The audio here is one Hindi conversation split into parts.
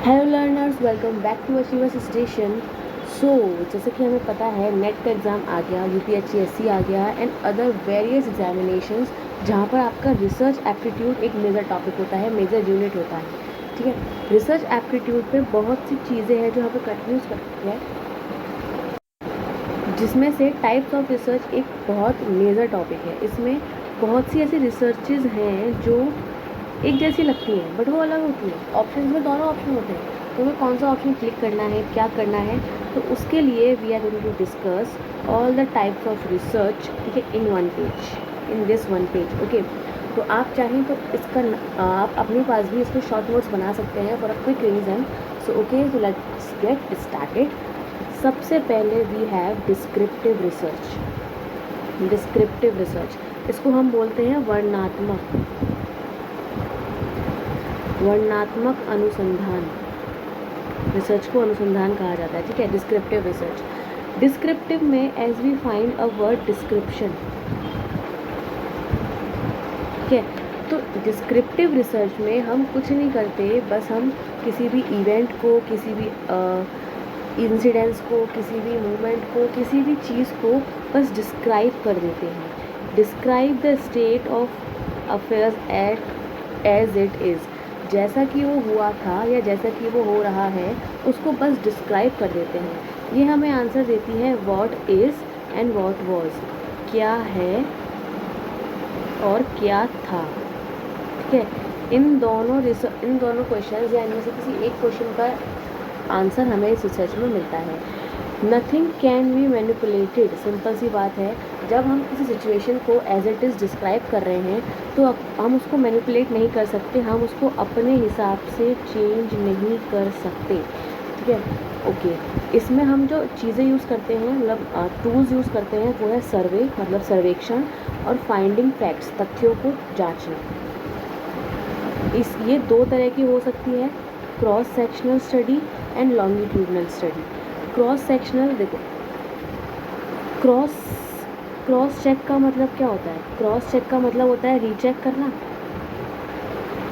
Hello learners, welcome back to achievers station. So जैसे कि हमें पता है नेट का एग्ज़ाम आ गया, यूपीएससी आ गया एंड अदर वेरियस एग्जामिनेशंस जहाँ पर आपका रिसर्च एप्टीट्यूड एक मेजर टॉपिक होता है, मेजर यूनिट होता है। ठीक है, रिसर्च एप्टीट्यूड पे बहुत सी चीज़ें हैं जो हमें कंफ्यूज करती है, जिसमें से टाइप्स ऑफ रिसर्च एक बहुत मेजर टॉपिक है। इसमें बहुत सी ऐसी रिसर्चेज हैं जो एक जैसी लगती हैं बट वो अलग होती हैं। ऑप्शंस में दोनों ऑप्शन होते हैं, तो हमें कौन सा ऑप्शन क्लिक करना है, क्या करना है, तो उसके लिए we are going to discuss all the types of research, ठीक है, in one page, in this one page. Okay, तो आप चाहें तो इसका आप अपने पास भी इसको शॉर्ट नोट्स बना सकते हैं for a quick revision. So okay, तो लेट्स गेट स्टार्टेड। सबसे पहले we have descriptive research. Descriptive research, इसको हम बोलते हैं वर्णनात्मक अनुसंधान। रिसर्च को अनुसंधान कहा जाता है, ठीक है। डिस्क्रिप्टिव रिसर्च, डिस्क्रिप्टिव में as we find a word description, ठीक है। तो डिस्क्रिप्टिव रिसर्च में हम कुछ नहीं करते, बस हम किसी भी इवेंट को, किसी भी इंसिडेंट्स को, किसी भी मूवमेंट को, किसी भी चीज़ को बस डिस्क्राइब कर देते हैं। Describe the state of affairs as it is, जैसा कि वो हुआ था या जैसा कि वो हो रहा है उसको बस डिस्क्राइब कर देते हैं। ये हमें आंसर देती है what is and what was, क्या है और क्या था, ठीक है। इन दोनों क्वेश्चंस या इनमें से किसी एक क्वेश्चन का आंसर हमें इस रिसर्च में मिलता है। Nothing can be manipulated, simple सी बात है। जब हम किसी सिचुएशन को एज इट इज़ डिस्क्राइब कर रहे हैं तो हम उसको मैनिपुलेट नहीं कर सकते, हम उसको अपने हिसाब से चेंज नहीं कर सकते, ठीक है। ओके, इसमें हम जो चीज़ें यूज़ करते हैं, मतलब टूल्स यूज़ करते हैं, वो है सर्वे, मतलब सर्वेक्षण, और फाइंडिंग फैक्ट्स, तथ्यों को जांचना। ये दो तरह की हो सकती है, cross sectional study and longitudinal study. Cross sectional, देखो, क्रॉस चेक का मतलब क्या होता है? क्रॉस चेक का मतलब होता है रीचेक करना,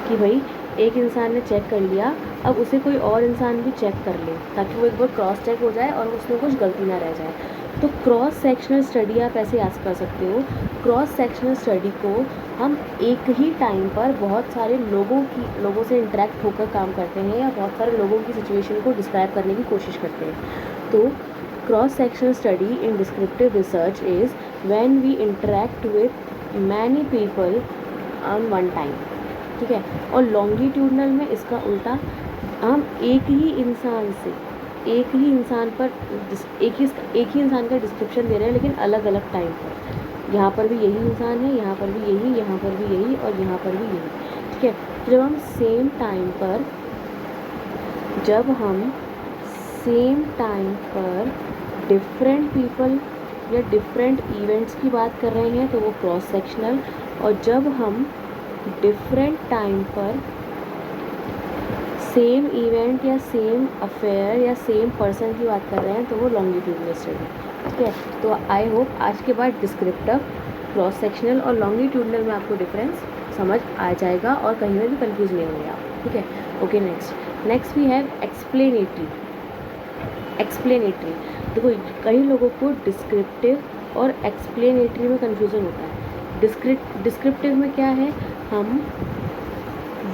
कि भाई एक इंसान ने चेक कर लिया, अब उसे कोई और इंसान भी चेक कर ले, ताकि वो एक बार क्रॉस चेक हो जाए और उसमें कुछ गलती ना रह जाए। तो क्रॉस सेक्शनल स्टडी आप ऐसे याद कर सकते हो। क्रॉस सेक्शनल स्टडी को हम एक ही टाइम पर बहुत सारे लोगों से इंटरेक्ट होकर काम करते हैं, या बहुत सारे लोगों की सिचुएशन को डिस्क्राइब करने की कोशिश करते हैं। तो cross sectional study in descriptive research is when we interact with many people on one time, ठीक है। और लॉन्गिट्यूडनल में इसका उल्टा, हम एक ही इंसान पर एक ही इंसान का डिस्क्रिप्शन दे रहे हैं, लेकिन अलग अलग टाइम पर। यहाँ पर भी यही इंसान है, यहाँ पर भी यही, यहाँ पर भी यही, और यहाँ पर भी यही, ठीक है। जब हम सेम टाइम पर डिफरेंट पीपल या डिफरेंट इवेंट्स की बात कर रहे हैं तो वो क्रॉस सेक्शनल, और जब हम डिफरेंट टाइम पर सेम इवेंट या सेम अफेयर या सेम पर्सन की बात कर रहे हैं तो वो लॉन्गिट्यूडनल स्टडी, ठीक है। तो आई होप आज के बाद डिस्क्रिप्टिव, क्रॉस सेक्शनल और लॉन्गिट्यूडनल में आपको डिफरेंस समझ आ जाएगा और कहीं में भी कंफ्यूज नहीं होंगे आप, ठीक है। Okay, next we have explanatory. देखो, कई लोगों को डिस्क्रिप्टिव और एक्सप्लेनेटरी में कन्फ्यूज़न होता है। डिस्क्रिप्टिव में क्या है, हम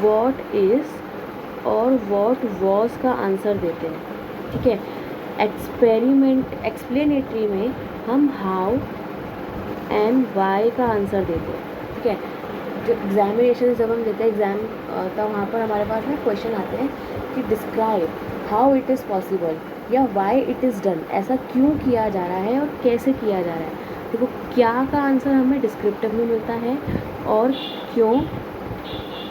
व्हाट इज़ और व्हाट वाज का आंसर देते हैं, ठीक है। एक्सप्लेनेटरी में हम हाउ एंड वाई का आंसर देते हैं, ठीक है। जो एग्जामिनेशन जब हम देते हैं एग्ज़ाम, तब वहाँ पर हमारे पास ना क्वेश्चन आते हैं कि describe how it is possible या वाई इट इज़ डन, ऐसा क्यों किया जा रहा है और कैसे किया जा रहा है। देखो, क्या का आंसर हमें डिस्क्रिप्टिव में मिलता है, और क्यों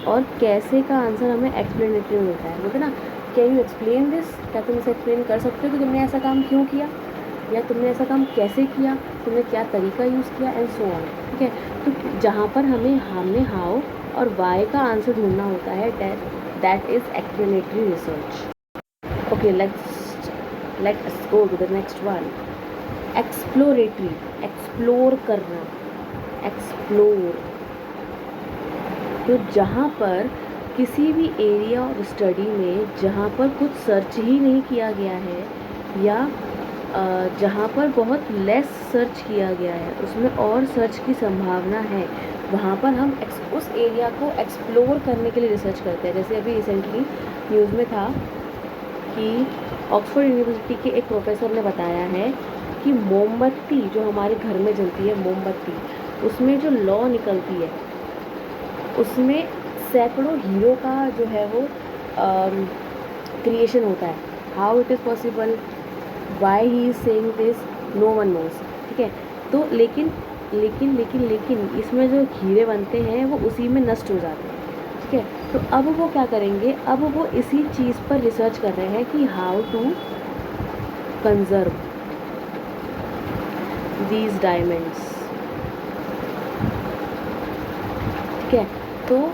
और कैसे का आंसर हमें एक्सप्लेनेटरी में मिलता है। बोलते ना, कैन यू एक्सप्लेन दिस, क्या तुम इसे एक्सप्लेन कर सकते हो कि तुमने ऐसा काम क्यों किया, या तुमने ऐसा काम कैसे किया, तुमने क्या तरीका यूज़ किया, एंड सो ऑन, ठीक है। तो जहाँ पर हमें हाउ और वाई का आंसर ढूंढना होता है, that is explanatory research. Okay, let's go to the next one. Exploratory, explore करना, एक्सप्लोर, तो जहाँ पर किसी भी एरिया ऑफ स्टडी में जहाँ पर कुछ सर्च ही नहीं किया गया है या जहाँ पर बहुत लेस सर्च किया गया है, उसमें और सर्च की संभावना है, वहाँ पर हम उस एरिया को एक्सप्लोर करने के लिए रिसर्च करते हैं। जैसे अभी रिसेंटली न्यूज़ में था कि ऑक्सफोर्ड यूनिवर्सिटी के एक प्रोफेसर ने बताया है कि मोमबत्ती जो हमारे घर में जलती है, मोमबत्ती, उसमें जो लौ निकलती है, उसमें सैकड़ों हीरो का जो है वो क्रिएशन होता है। How it is possible, why he is saying this, no one knows. ठीक है, तो लेकिन लेकिन लेकिन लेकिन इसमें जो हीरे बनते हैं वो उसी में नष्ट हो जाते हैं। ठीक है, तो अब वो क्या करेंगे, अब वो इसी चीज़ पर रिसर्च कर रहे हैं कि how to conserve these diamonds. ठीक है, तो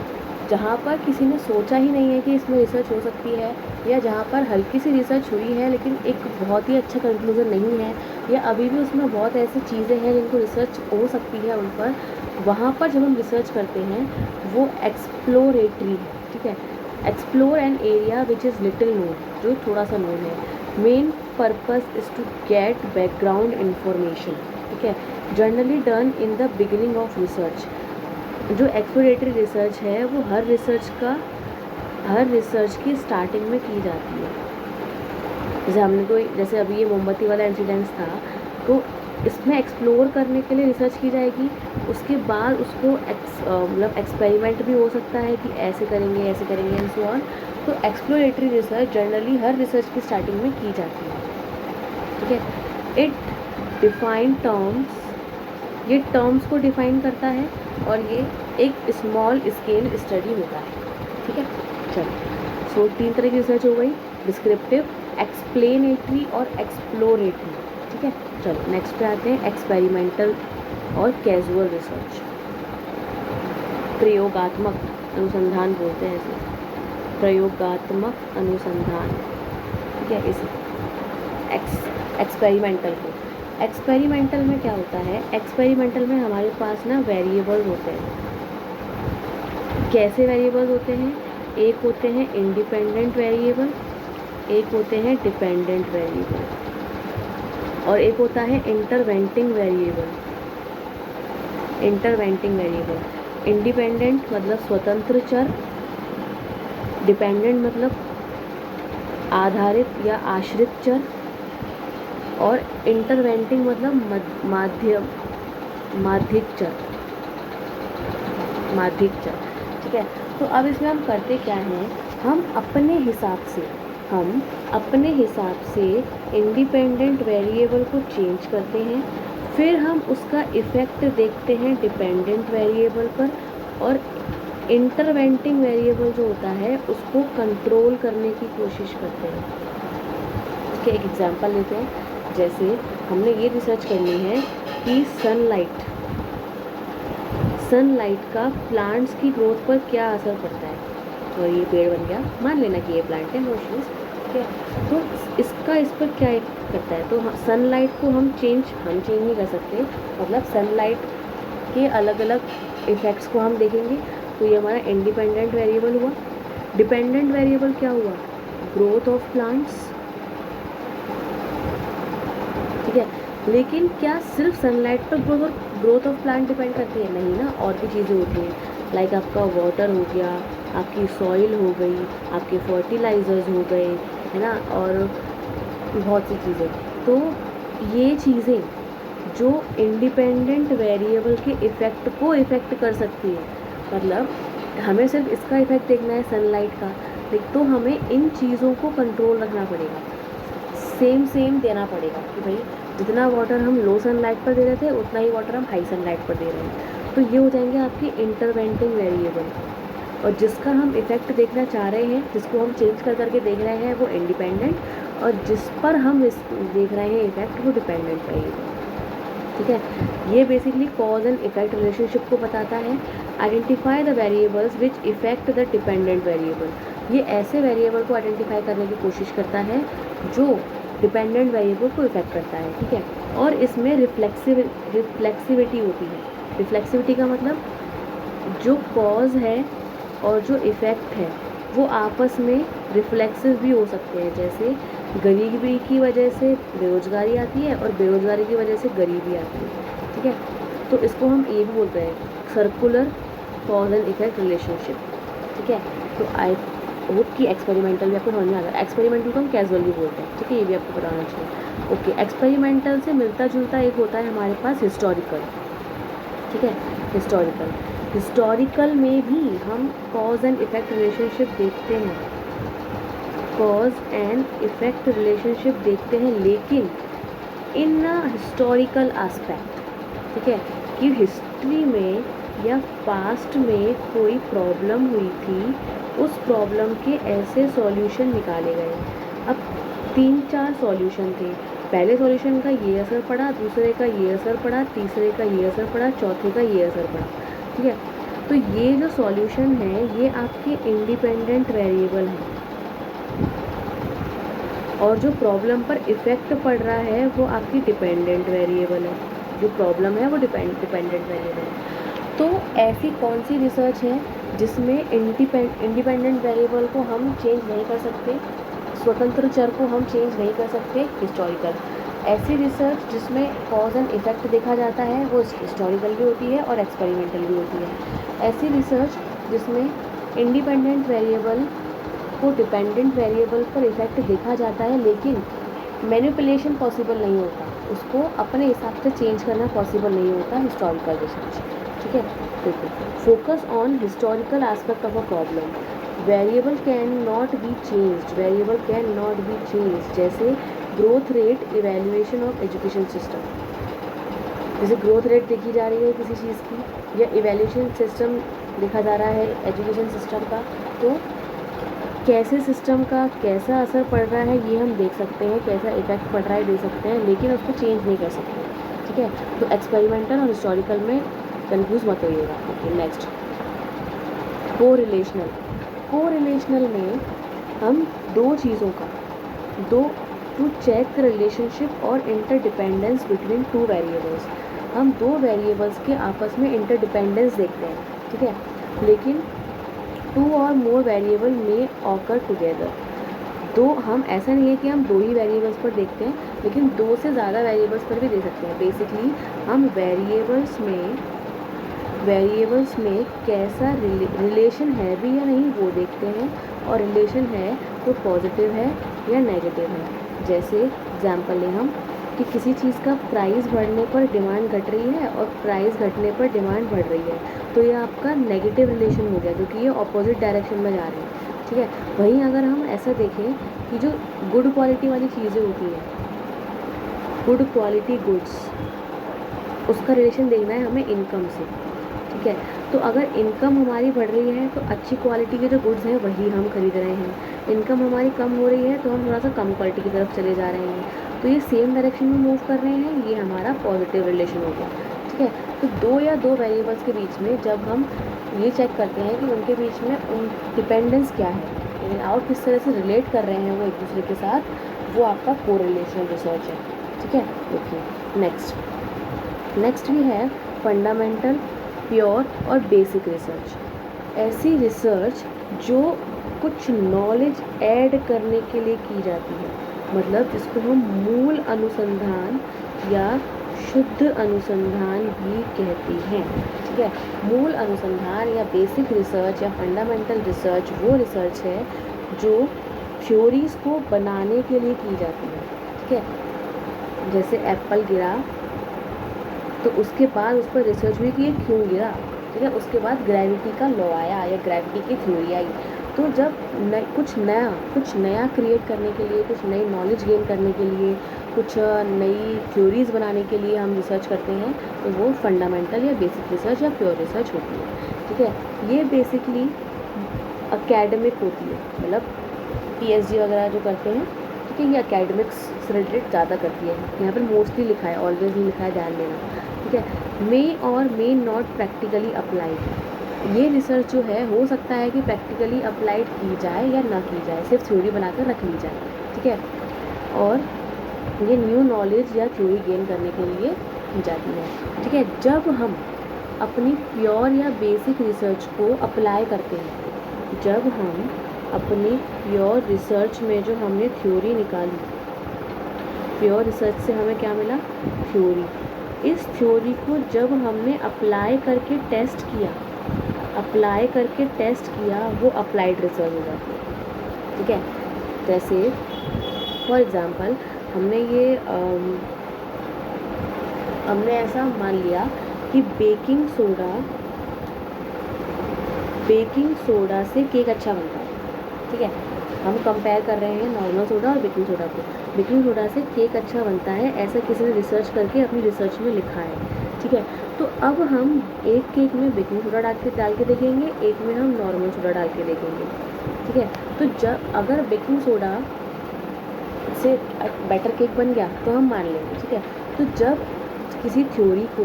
जहाँ पर किसी ने सोचा ही नहीं है कि इसमें रिसर्च हो सकती है, या जहाँ पर हल्की सी रिसर्च हुई है लेकिन एक बहुत ही अच्छा कंक्लूज़न नहीं है, या अभी भी उसमें बहुत ऐसी चीज़ें हैं जिनको रिसर्च हो सकती है उन पर, वहाँ पर जब हम रिसर्च करते हैं वो एक्सप्लोरेटरी है। ठीक है, explore an area which is little known, जो थोड़ा सा नोन है। Main purpose is to get background information. ठीक है, generally done in the beginning of research. जो एक्सप्लोरेटरी रिसर्च है वो हर रिसर्च की स्टार्टिंग में की जाती है। जैसे अभी ये मोमबत्ती वाला इंसिडेंस था, तो इसमें एक्सप्लोर करने के लिए रिसर्च की जाएगी, उसके बाद उसको मतलब एक्सपेरिमेंट भी हो सकता है कि ऐसे करेंगे एंड सो ऑन। तो एक्सप्लोरेटरी रिसर्च जनरली हर रिसर्च की स्टार्टिंग में की जाती है। ठीक है, इट डिफाइन टर्म्स, ये टर्म्स को डिफाइन करता है और ये एक स्मॉल स्केल स्टडी होता है। ठीक है, चलो, सो 3 तरह की रिसर्च हो गई, डिस्क्रिप्टिव, एक्सप्लेनेटरी और एक्सप्लोरेटरी। ठीक है, चलो नेक्स्ट पे आते हैं, एक्सपेरिमेंटल और कैजुअल रिसर्च। प्रयोगात्मक अनुसंधान बोलते हैं इसे, प्रयोगात्मक अनुसंधान। ठीक है, इस एक्सपेरिमेंटल को, एक्सपेरिमेंटल में क्या होता है, एक्सपेरिमेंटल में हमारे पास ना वेरिएबल्स होते हैं। कैसे वेरिएबल्स होते हैं, एक होते हैं इंडिपेंडेंट वेरिएबल, एक होते हैं डिपेंडेंट वेरिएबल, और एक होता है इंटरवेंटिंग वेरिएबल। इंटरवेंटिंग वेरिएबल, इंडिपेंडेंट मतलब स्वतंत्र चर, डिपेंडेंट मतलब आधारित या आश्रित चर, और इंटरवेंटिंग मतलब माध्यिक चर। ठीक है, तो अब इसमें हम करते क्या हैं, हम अपने हिसाब से इंडिपेंडेंट वेरिएबल को चेंज करते हैं, फिर हम उसका इफ़ेक्ट देखते हैं डिपेंडेंट वेरिएबल पर, और इंटरवेंटिंग वेरिएबल जो होता है उसको कंट्रोल करने की कोशिश करते हैं। इसके एक एग्जांपल लेते हैं, जैसे हमने ये रिसर्च करनी है कि सनलाइट का प्लांट्स की ग्रोथ पर क्या असर पड़ता है। तो ये पेड़ बन गया, मान लेना कि ये प्लांट है, नो इश्यूज। ठीक है, तो इसका इस पर क्या इफेक्ट करता है, तो सनलाइट को हम चेंज नहीं कर सकते, मतलब सनलाइट के अलग अलग इफ़ेक्ट्स को हम देखेंगे। तो ये हमारा इंडिपेंडेंट वेरिएबल हुआ। डिपेंडेंट वेरिएबल क्या हुआ, ग्रोथ ऑफ प्लांट्स। ठीक है, लेकिन क्या सिर्फ सनलाइट पर ग्रोथ ऑफ प्लांट डिपेंड करती है, नहीं ना, और भी चीज़ें होती हैं, लाइक आपका वाटर हो गया, आपकी सॉइल हो गई, आपके फर्टिलाइजर्स हो गए, है ना, और बहुत सी चीज़ें। तो ये चीज़ें जो इंडिपेंडेंट वेरिएबल के इफ़ेक्ट को इफ़ेक्ट कर सकती है, मतलब हमें सिर्फ इसका इफ़ेक्ट देखना है सनलाइट का, तो हमें इन चीज़ों को कंट्रोल रखना पड़ेगा, सेम देना पड़ेगा कि भाई जितना वाटर हम लो सनलाइट पर दे रहे थे उतना ही वाटर हम हाई सनलाइट पर दे रहे हैं। तो ये हो जाएंगे आपके इंटरवेंटिंग वेरिएबल, और जिसका हम इफ़ेक्ट देखना चाह रहे हैं, जिसको हम चेंज करके देख रहे हैं, वो इंडिपेंडेंट, और जिस पर हम देख रहे हैं इफ़ेक्ट, वो डिपेंडेंट वेरिएबल। ठीक है, ये basically cause and effect relationship को बताता है। Identify the variables which effect the dependent variable, ये ऐसे वेरिएबल को आइडेंटिफाई करने की कोशिश करता है जो डिपेंडेंट वेरिएबल को इफेक्ट करता है। ठीक है, और इसमें रिफ्लेक्सिविटी होती है। रिफ्लेक्सिविटी का मतलब जो कॉज है और जो इफ़ेक्ट है वो आपस में रिफ्लेक्सिव भी हो सकते हैं। जैसे गरीबी की वजह से बेरोज़गारी आती है और बेरोज़गारी की वजह से गरीबी आती है, ठीक है। तो इसको हम ये भी बोलते हैं circular cause and effect relationship, ठीक है। तो आई होप कि एक्सपेरिमेंटल भी आपको समझ में आ गया। एक्सपेरिमेंटल को हम कैजुअली बोलते हैं, ठीक है, ये भी आपको पता होना चाहिए। ओके, एक्सपेरिमेंटल से मिलता जुलता एक होता है हमारे पास हिस्टोरिकल, ठीक है। हिस्टोरिकल में भी हम कॉज एंड इफेक्ट रिलेशनशिप देखते हैं, कॉज एंड इफेक्ट रिलेशनशिप देखते हैं, लेकिन इन हिस्टोरिकल एस्पेक्ट, ठीक है, कि हिस्ट्री में या पास्ट में कोई प्रॉब्लम हुई थी, उस प्रॉब्लम के ऐसे सॉल्यूशन निकाले गए। अब 3-4 सॉल्यूशन थे, पहले सॉल्यूशन का ये असर पड़ा, दूसरे का ये असर पड़ा, तीसरे का ये असर पड़ा, चौथे का ये असर पड़ा, ठीक है। तो ये जो सॉल्यूशन है ये आपके इंडिपेंडेंट वेरिएबल हैं, और जो प्रॉब्लम पर इफ़ेक्ट पड़ रहा है वो आपकी डिपेंडेंट वेरिएबल है। जो प्रॉब्लम है वो डिपेंडेंट वेरिएबल है। तो ऐसी कौन सी रिसर्च है जिसमें इंडिपेंडेंट वेरिएबल को हम चेंज नहीं कर सकते, स्वतंत्र चर को हम चेंज नहीं कर सकते? हिस्टोरिकल। ऐसी रिसर्च जिसमें कॉज एंड इफ़ेक्ट देखा जाता है वो हिस्टोरिकल भी होती है और एक्सपेरिमेंटल भी होती है। ऐसी रिसर्च जिसमें इंडिपेंडेंट वेरिएबल को डिपेंडेंट वेरिएबल पर इफ़ेक्ट देखा जाता है लेकिन मैनिपुलेशन पॉसिबल नहीं होता, उसको अपने हिसाब से चेंज करना पॉसिबल नहीं होता, हिस्टोरिकल रिसर्च, ठीक है। देखो, focus on historical aspect of a problem, variable can not be changed, variable can not be changed, जैसे growth rate evaluation of education system. जैसे ग्रोथ रेट देखी जा रही है किसी चीज़ की, या इवैल्यूएशन सिस्टम देखा जा रहा है एजुकेशन सिस्टम का, तो कैसे सिस्टम का कैसा असर पड़ रहा है ये हम देख सकते हैं, कैसा इफेक्ट पड़ रहा है देख सकते हैं, लेकिन उसको चेंज नहीं कर सकते, ठीक है। तो एक्सपेरिमेंटल और हिस्टोरिकल में कंफ्यूज मत होइएगा। Okay, next correlational. कोरिलेशनल में हम दो चीज़ों का टू चेक द रिलेशनशिप और इंटरडिपेंडेंस बिटवीन टू वेरिएबल्स, हम दो वेरिएबल्स के आपस में इंटरडिपेंडेंस देखते हैं, ठीक है, लेकिन टू और मोर वेरिएबल में ऑकर टुगेदर। दो, हम ऐसा नहीं है कि हम दो ही वेरिएबल्स पर देखते हैं, लेकिन दो से ज़्यादा वेरिएबल्स पर भी देख सकते हैं। बेसिकली हम वेरिएबल्स में कैसा रिलेशन है भी या नहीं वो देखते हैं, और रिलेशन है तो पॉजिटिव है या नेगेटिव है। जैसे एग्जांपल लें हम कि किसी चीज़ का प्राइस बढ़ने पर डिमांड घट रही है और प्राइस घटने पर डिमांड बढ़ रही है, तो ये आपका नेगेटिव रिलेशन हो गया क्योंकि ये ऑपोजिट डायरेक्शन में जा रहे हैं, ठीक है। वहीं अगर हम ऐसा देखें कि जो गुड क्वालिटी वाली चीज़ें होती हैं, गुड क्वालिटी गुड्स, उसका रिलेशन देखना है हमें इनकम से, ठीक है। तो अगर इनकम हमारी बढ़ रही है तो अच्छी क्वालिटी के जो गुड्स हैं वही हम खरीद रहे हैं, इनकम हमारी कम हो रही है तो हम थोड़ा सा कम क्वालिटी की तरफ चले जा रहे हैं, तो ये सेम डायरेक्शन में मूव कर रहे हैं, ये हमारा पॉजिटिव रिलेशन हो गया, ठीक है। तो दो वेरिएबल्स के बीच में जब हम ये चेक करते हैं कि उनके बीच में उन डिपेंडेंस क्या है और किस तरह से रिलेट कर रहे हैं वो एक दूसरे के साथ, वो आपका कोरिलेशनल रिसर्च है, ठीक है। ओके, नेक्स्ट भी है फंडामेंटल, प्योर और बेसिक रिसर्च। ऐसी रिसर्च जो कुछ नॉलेज ऐड करने के लिए की जाती है, मतलब जिसको हम मूल अनुसंधान या शुद्ध अनुसंधान भी कहते हैं, ठीक है। मूल अनुसंधान या बेसिक रिसर्च या फंडामेंटल रिसर्च वो रिसर्च है जो थ्योरीज़ को बनाने के लिए की जाती है, ठीक है। जैसे एप्पल गिरा तो उसके बाद उस पर रिसर्च हुई कि ये क्यों गिरा, ठीक है। उसके बाद ग्रेविटी का लॉ आया या ग्रेविटी की थ्योरी आई। तो जब कुछ नया क्रिएट करने के लिए, कुछ नई नॉलेज गेन करने के लिए, कुछ नई थ्योरीज़ बनाने के लिए हम रिसर्च करते हैं, तो वो फंडामेंटल या बेसिक रिसर्च या प्योर रिसर्च होती है, ठीक है। ये बेसिकली एकेडमिक होती है, मतलब पीएचडी वगैरह जो करते हैं, ठीक है, ये एकेडमिक्स से रिलेटेड ज़्यादा करती है। यहाँ पर मोस्टली लिखा है, ऑलवेज नहीं लिखा है, ध्यान देना, ठीक है। मे और मे नॉट प्रैक्टिकली अप्लाइड, ये रिसर्च जो है हो सकता है कि प्रैक्टिकली अप्लाइड की जाए या ना की जाए, सिर्फ थ्योरी बनाकर रख ली जाए, ठीक है। और ये न्यू नॉलेज या थ्योरी गेन करने के लिए की जाती है, ठीक है। जब हम अपनी प्योर या बेसिक रिसर्च को अप्लाई करते हैं, जब हम अपनी प्योर रिसर्च में जो हमने थ्योरी निकाली, प्योर रिसर्च से हमें क्या मिला, थ्योरी, इस थ्योरी को जब हमने अप्लाई करके टेस्ट किया, वो अप्लाइड रिसर्च हो जाती है। ठीक है, जैसे फॉर एग्ज़ाम्पल हमने ऐसा मान लिया कि बेकिंग सोडा से केक अच्छा बनता है। ठीक है, हम कंपेयर कर रहे हैं नॉर्मल सोडा और बेकिंग सोडा को। बेकिंग सोडा से केक अच्छा बनता है, ऐसा किसी ने रिसर्च करके अपनी रिसर्च में लिखा है। ठीक है, तो अब हम एक केक में बेकिंग सोडा डाल के देखेंगे, एक में हम नॉर्मल सोडा डाल के देखेंगे। ठीक है, तो जब अगर बेकिंग सोडा से बेटर केक बन गया तो हम मान लेंगे। ठीक है, तो जब किसी थ्योरी को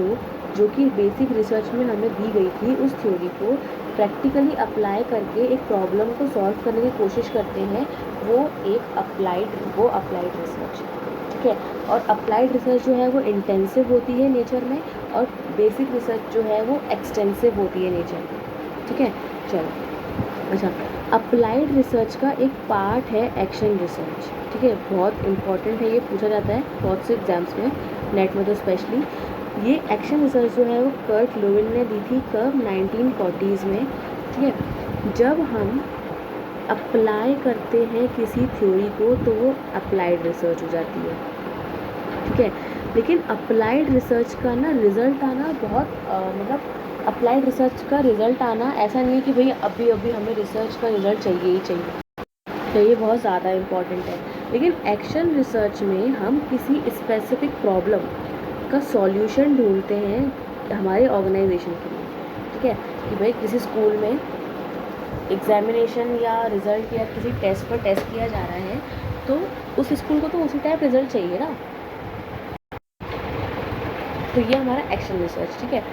जो कि बेसिक रिसर्च में हमें दी गई थी, उस थ्योरी को प्रैक्टिकली अप्लाई करके एक प्रॉब्लम को सॉल्व करने की कोशिश करते हैं, वो अप्लाइड रिसर्च। ठीक है, और अप्लाइड रिसर्च जो है वो इंटेंसिव होती है नेचर में, और बेसिक रिसर्च जो है वो एक्सटेंसिव होती है नेचर में। ठीक है, चलो अच्छा, अप्लाइड रिसर्च का एक पार्ट है एक्शन रिसर्च। ठीक है, बहुत इंपॉर्टेंट है, ये पूछा जाता है बहुत से एग्जाम्स में, नेट में तो स्पेशली। ये एक्शन रिसर्च जो है वो कर्ट लोविन ने दी थी कब, 1940s में। ठीक है, जब हम अप्लाई करते हैं किसी थ्योरी को तो वो अप्लाइड रिसर्च हो जाती है। ठीक है, लेकिन अप्लाइड रिसर्च का ना रिज़ल्ट आना बहुत मतलब अप्लाइड रिसर्च का रिज़ल्ट आना ऐसा नहीं है कि भाई अभी हमें रिसर्च का रिज़ल्ट चाहिए ही चाहिए, तो ये बहुत ज़्यादा इम्पॉर्टेंट है। लेकिन एक्शन रिसर्च में हम किसी स्पेसिफिक प्रॉब्लम का सॉल्यूशन ढूंढते हैं हमारे ऑर्गेनाइजेशन के लिए। ठीक है, कि भाई किसी स्कूल में एग्जामिनेशन या रिज़ल्ट या किसी टेस्ट पर टेस्ट किया जा रहा है, तो उस स्कूल को तो उसी टाइप रिज़ल्ट चाहिए ना, तो ये हमारा एक्शन रिसर्च। ठीक है,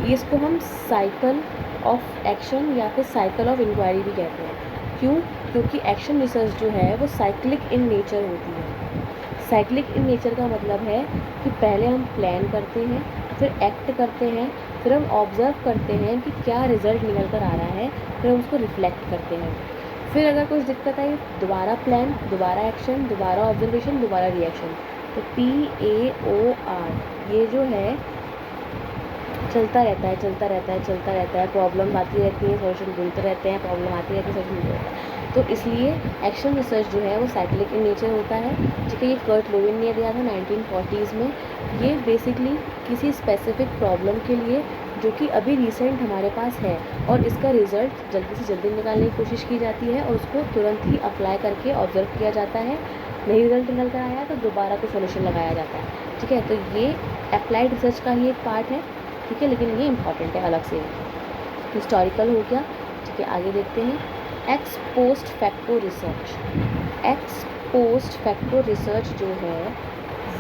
ये इसको हम साइकिल ऑफ एक्शन या फिर साइकिल ऑफ इंक्वायरी भी कहते हैं। क्यों? क्योंकि एक्शन रिसर्च जो है वो साइक्लिक इन नेचर होती है। साइक्लिक इन नेचर का मतलब है कि पहले हम प्लान करते हैं, फिर एक्ट करते हैं, फिर हम ऑब्ज़र्व करते हैं कि क्या रिज़ल्ट निकल कर आ रहा है, फिर हम उसको रिफ्लेक्ट करते हैं। फिर अगर कुछ दिक्कत आई, दोबारा प्लान, दोबारा एक्शन, दोबारा ऑब्जर्वेशन, दोबारा रिएक्शन। तो PAOR ये जो है चलता रहता है, प्रॉब्लम आती रहती है, सॉल्यूशन ढूंढते रहते हैं, प्रॉब्लम आती रहती है, सॉल्यूशन ढूंढते रहते हैं। तो इसलिए एक्शन रिसर्च जो है वो साइक्लिक इन नेचर होता है। ठीक है, ये कर्ट लोविन ने दिया था 1940s में। ये बेसिकली किसी स्पेसिफिक प्रॉब्लम के लिए जो कि अभी रिसेंट हमारे पास है, और इसका रिज़ल्ट जल्दी से जल्दी निकालने की कोशिश की जाती है, और उसको तुरंत ही अप्लाई करके ऑब्जर्व किया जाता है। नहीं रिज़ल्ट निकल कर आया तो दोबारा को सोल्यूशन लगाया जाता है। ठीक है, तो ये अप्लाइड रिसर्च का ही एक पार्ट है। ठीक है, लेकिन ये इंपॉर्टेंट है अलग से। हिस्टोरिकल हो गया। ठीक है, आगे देखते हैं x post facto research. X post facto research जो है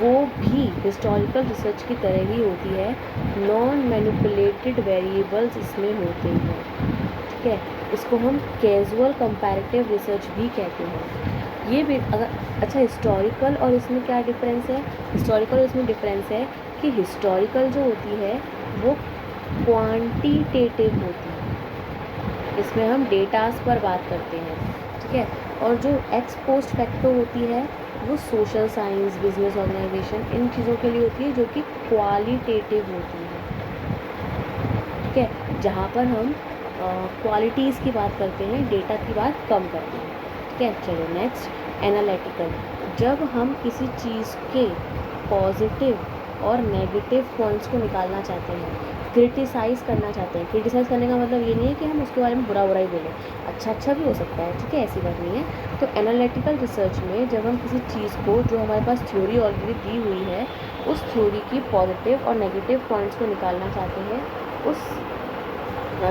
वो भी हिस्टोरिकल रिसर्च की तरह ही होती है, नॉन मैनिपुलेटेड वेरिएबल्स इसमें होते हैं। ठीक है, इसको हम कैजुअल कंपैरेटिव रिसर्च भी कहते हैं। ये भी अगर अच्छा, हिस्टोरिकल और इसमें क्या डिफरेंस है? हिस्टोरिकल और इसमें डिफरेंस है कि हिस्टोरिकल जो होती है वो क्वांटिटेटिव होती है, इसमें हम डेटास पर बात करते हैं। ठीक है, और जो एक्स पोस्ट फैक्टो होती है वो सोशल साइंस, बिजनेस ऑर्गेनाइजेशन, इन चीज़ों के लिए होती है जो कि क्वालिटेटिव होती है। ठीक है, जहाँ पर हम क्वालिटीज़ की बात करते हैं, डेटा की बात कम करते हैं। ठीक है, चलो नेक्स्ट एनालिटिकल। जब हम किसी चीज़ के पॉजिटिव और नेगेटिव पॉइंट्स को निकालना चाहते हैं, क्रिटिसाइज़ करना चाहते हैं। क्रिटिसाइज़ करने का मतलब ये नहीं है कि हम उसके बारे में बुरा ही बोलें, अच्छा भी हो सकता है। ठीक है, ऐसी बात नहीं है। तो एनालिटिकल रिसर्च में जब हम किसी चीज़ को, जो हमारे पास थ्योरी ऑलरेडी दी हुई है, उस थ्योरी की पॉजिटिव और नेगेटिव पॉइंट्स को निकालना चाहते हैं, उस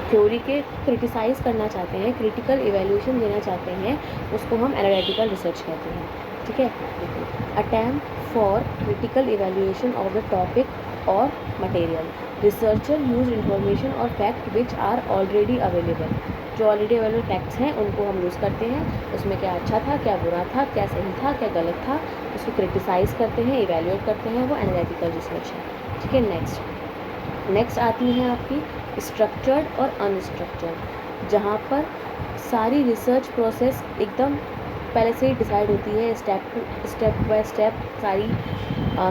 थ्योरी के क्रिटिसाइज़ करना चाहते हैं, क्रिटिकल इवैल्यूएशन देना चाहते हैं, उसको हम एनालिटिकल रिसर्च कहते हैं। ठीक है, attempt for critical evaluation of the topic और मटेरियल। रिसर्चर यूज इंफॉर्मेशन और fact which are already available. जो ऑलरेडी अवेलेबल फैक्ट्स हैं उनको हम यूज़ करते हैं, उसमें क्या अच्छा था, क्या बुरा था, क्या सही था, क्या गलत था, उसको क्रिटिसाइज़ करते हैं, इवैल्यूएट करते हैं, वो एनालिटिकल रिसर्च है। ठीक है, नेक्स्ट आती हैं आपकी स्ट्रक्चर्ड और अनस्ट्रक्चर्ड, जहाँ पर सारी रिसर्च प्रोसेस एकदम पहले से ही डिसाइड होती है, स्टेप बाय स्टेप सारी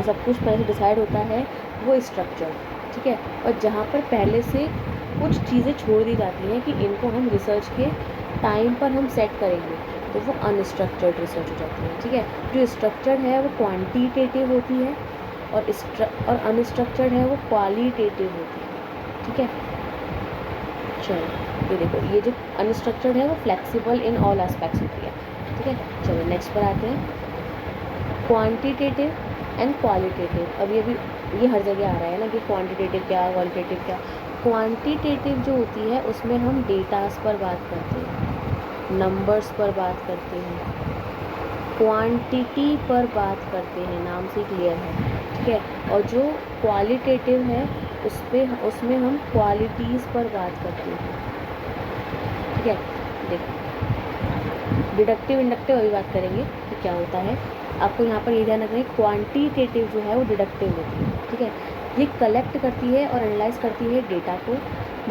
सब कुछ पहले से डिसाइड होता है, वो स्ट्रक्चर, ठीक है। और जहाँ पर पहले से कुछ चीज़ें छोड़ दी जाती हैं कि इनको हम रिसर्च के टाइम पर हम सेट करेंगे, तो वो अनस्ट्रक्चर्ड रिसर्च हो जाती है, ठीक है। जो स्ट्रक्चर्ड है वो क्वांटिटेटिव होती है और अनस्ट्रक्चर्ड है वो क्वालिटेटिव होती है, ठीक है। चलो ये देखो, ये जो अनस्ट्रक्चर्ड है वो फ्लेक्सिबल इन ऑल एस्पेक्ट्स होती है, ठीक है। चलो नेक्स्ट पर आते हैं, क्वांटिटेटिव एंड क्वालिटेटिव। अब ये हर जगह आ रहा है ना कि क्वांटिटेटिव क्या, क्वालिटेटिव क्या। क्वांटिटेटिव जो होती है उसमें हम डेटास पर बात करते हैं, नंबर्स पर बात करते हैं, क्वांटिटी पर बात करते हैं, नाम से क्लियर है, ठीक है। और जो क्वालिटेटिव है उसमें हम क्वालिटीज़ पर बात करते हैं, ठीक है। देखो डिडक्टिव इंडक्टिव अभी बात करेंगे तो क्या होता है। आपको यहाँ पर ये ध्यान रखना है, क्वांटिटेटिव जो है वो डिडक्टिव होती है, ठीक है। ये कलेक्ट करती है और एनालाइज करती है डेटा को।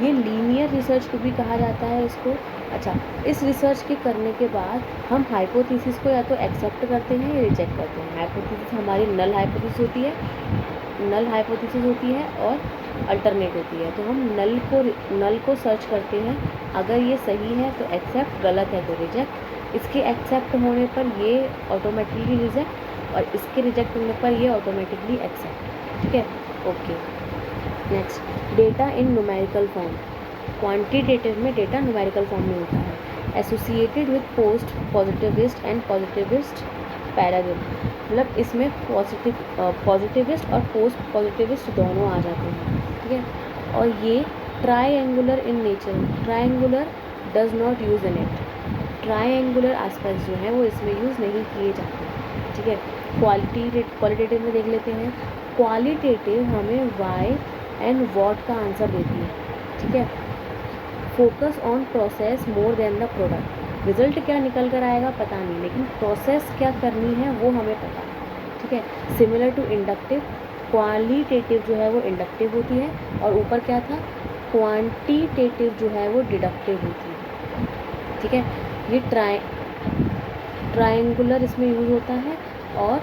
ये लीनियर रिसर्च को भी कहा जाता है इसको। अच्छा, इस रिसर्च के करने के बाद हम हाइपोथेसिस को या तो एक्सेप्ट करते हैं या रिजेक्ट करते हैं। हाइपोथेसिस हमारी नल हाइपोथेसिस होती है और अल्टरनेट होती है। तो हम नल को सर्च करते हैं, अगर ये सही है तो एक्सेप्ट, गलत है तो रिजेक्ट। इसके एक्सेप्ट होने पर ये ऑटोमेटिकली रिजेक्ट और इसके रिजेक्ट होने पर ये ऑटोमेटिकली एक्सेप्ट, ठीक है। ओके, नेक्स्ट, डेटा इन न्यूमेरिकल फॉर्म। क्वांटिटेटिव में डेटा न्यूमेरिकल फॉर्म में होता है, associated with post positivist and positivist paradigm. मतलब इसमें पॉजिटिविस्ट और पोस्ट पॉजिटिविस्ट दोनों आ जाते हैं, ठीक है। और ये triangular in nature, triangular does not use in it. Triangular aspects जो हैं वो इसमें यूज़ नहीं किए जाते, ठीक है। क्वालिटेटिव में देख लेते हैं। क्वालिटेटिव हमें वाई एंड वॉट का आंसर देती है, ठीक है। Focus on process more than the product. Result क्या निकल कर आएगा पता नहीं, लेकिन प्रोसेस क्या करनी है वो हमें पता है, ठीक है। सिमिलर टू इंडक्टिव, क्वालिटेटिव जो है वो इंडक्टिव होती है और ऊपर क्या था, क्वांटिटेटिव जो है वो डिडक्टिव होती है, ठीक है। ये ट्रायंगुलर इसमें यूज़ होता है और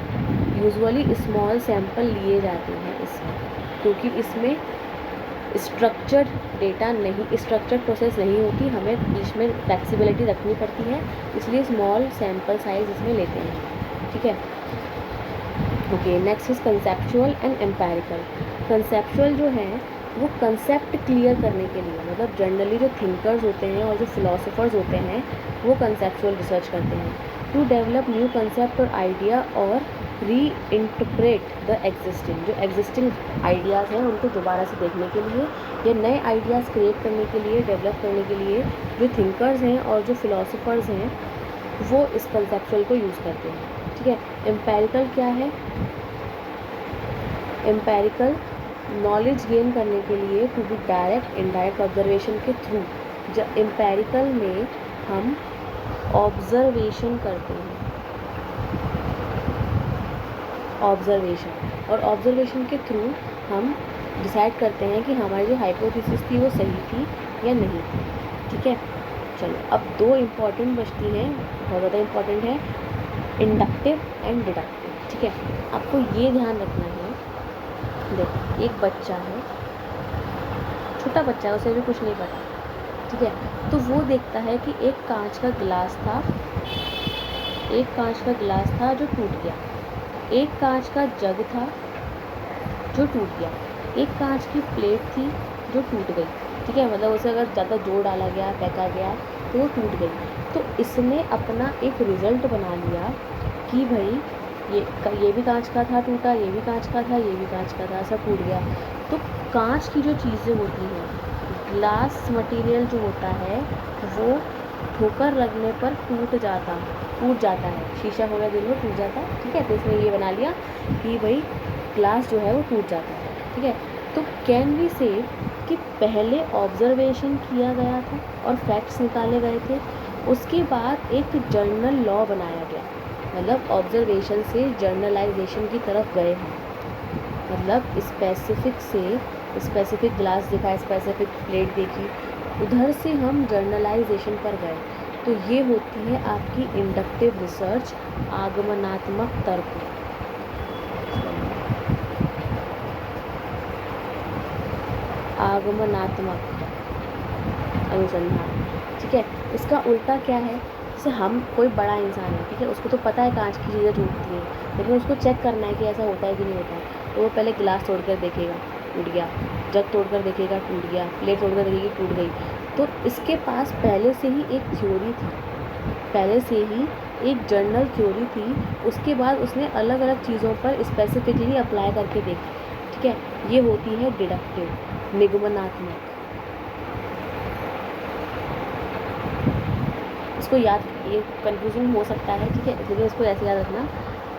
यूजुअली स्मॉल सैंपल लिए जाते हैं इसमें, क्योंकि इसमें स्ट्रक्चर्ड डेटा नहीं, स्ट्रक्चर्ड प्रोसेस नहीं होती, हमें बीच में फ्लेक्सिबिलिटी रखनी पड़ती है, इसलिए स्मॉल सैंपल साइज इसमें लेते हैं, ठीक है। Okay, next is conceptual and empirical. Conceptual जो है वो कंसेप्ट क्लियर करने के लिए, मतलब जनरली जो थिंकर्स होते हैं और जो फिलोसोफर्स होते हैं वो कंसेप्चुअल रिसर्च करते हैं, टू डेवलप न्यू कंसेप्ट और आइडिया और री इंटरप्रेट द एग्जिस्टिंग। जो एग्जिस्टिंग आइडियाज़ हैं उनको दोबारा से देखने के लिए या नए आइडियाज़ क्रिएट करने के लिए, डेवलप करने के लिए जो थिंकर्स हैं और जो फिलोसोफर्स हैं वो इस कंसेप्चुअल को यूज़ करते हैं, ठीक है। एम्पेरिकल क्या है, एम्पेरिकल नॉलेज गेन करने के लिए to be direct indirect observation के थ्रू। जब एम्पेरिकल में हम ऑब्जर्वेशन करते हैं, ऑब्जर्वेशन और ऑब्जर्वेशन के थ्रू हम डिसाइड करते हैं कि हमारी जो हाइपोथेसिस थी वो सही थी या नहीं थी, ठीक है। चलो अब दो इम्पॉर्टेंट बचती हैं, बहुत ज़्यादा इम्पॉर्टेंट है, इंडक्टिव एंड डिडक्टिव, ठीक है। आपको ये ध्यान रखना है, देखो एक बच्चा है, छोटा बच्चा है, उसे भी कुछ नहीं पता, ठीक है। तो वो देखता है कि एक कांच का गिलास था, एक कांच का गिलास था जो टूट गया, एक कांच का जग था जो टूट गया, एक कांच की प्लेट थी जो टूट गई, ठीक है। मतलब उसे अगर ज़्यादा जोर डाला गया, फेंका गया तो वो टूट गई। तो इसने अपना एक रिज़ल्ट बना लिया कि भाई ये भी कांच का था टूटा, ये भी कांच का था, ये भी कांच का था, सब टूट गया। तो कांच की जो चीज़ें होती हैं, ग्लास मटेरियल जो होता है वो ठोकर लगने पर टूट जाता है, शीशा हो गया दिल में टूट जाता है, ठीक है। तो इसने ये बना लिया कि भाई ग्लास जो है वो टूट जाता है, ठीक है। तो कैन वी से कि पहले ऑब्जर्वेशन किया गया था और फैक्ट्स निकाले गए थे, उसके बाद एक जर्नल लॉ बनाया गया, मतलब ऑब्जर्वेशन से जर्नलाइजेशन की तरफ गए हैं, मतलब स्पेसिफिक ग्लास देखा, स्पेसिफिक प्लेट देखी, उधर से हम जर्नलाइजेशन पर गए। तो ये होती है आपकी इंडक्टिव रिसर्च, आगमनात्मक तर्क, आगमनात्मक अनुसंधान। ठीक है, इसका उल्टा क्या है, जैसे हम कोई बड़ा इंसान है, ठीक है, उसको तो पता है कांच की चीज़ें टूटती हैं, लेकिन उसको चेक करना है कि ऐसा होता है कि नहीं होता है, तो वो पहले गिलास तोड़ कर देखेगा, टूट गया, जग तोड़ कर देखेगा, टूट गया, प्लेट तोड़ कर देखेगी, टूट गई। तो इसके पास पहले से ही एक थ्योरी थी, पहले से ही एक जनरल थ्योरी थी, उसके बाद उसने अलग अलग चीज़ों पर स्पेसिफिकली अप्लाई करके देखा। ठीक है, ये होती है डिडक्टिव, निगमनात्मक। इसको याद, ये कंफ्यूजन हो सकता है, ठीक है, इसलिए इसको ऐसे याद रखना,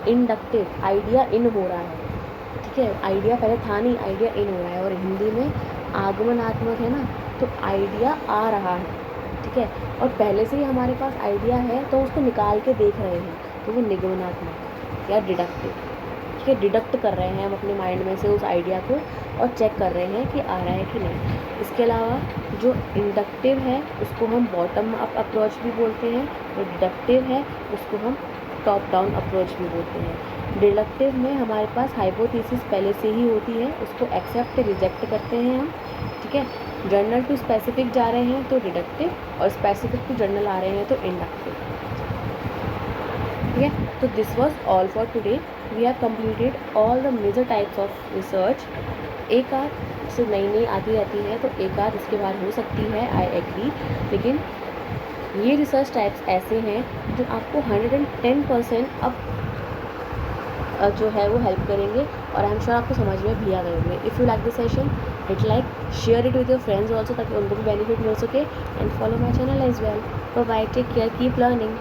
इंडक्टिव, आइडिया इन हो रहा है, ठीक है, आइडिया पहले था नहीं, आइडिया इन हो रहा है, और हिंदी में आगमनात्मक है ना, तो आइडिया आ रहा है, ठीक है, और पहले से ही हमारे पास आइडिया है तो उसको निकाल के देख रहे हैं, तो वो निगमनात्मक या डिडक्टिव। ठीक है, डिडक्ट कर रहे हैं हम अपने माइंड में से उस आइडिया को और चेक कर रहे हैं कि आ रहा है कि नहीं। इसके अलावा जो इंडक्टिव है उसको हम बॉटम अप अप्रोच भी बोलते हैं, जो डिडक्टिव है उसको हम टॉप डाउन अप्रोच भी बोलते हैं। डिडक्टिव में हमारे पास हाइपोथेसिस पहले से ही होती है, उसको एक्सेप्ट रिजेक्ट करते हैं हम। ठीक है, जर्नल टू स्पेसिफिक जा रहे हैं तो डिडक्टिव, और स्पेसिफिक टू जर्नल आ रहे हैं तो इंडक्टिव। ठीक है, तो this was all for today. We have completed all the major types of research. एक आध से नई नई आती रहती है तो एक आध इसके बाद हो सकती है, आई एग्री, लेकिन ये रिसर्च टाइप्स ऐसे हैं जो आपको 110% अब जो है वो हेल्प करेंगे, और आई एम श्योर आपको समझ में भी आ गए होंगे। If you like this session, hit like, share it with your friends also, ताकि उनको भी बेनिफिट मिल सके, and follow my channel as well. Bye bye, take care, keep learning.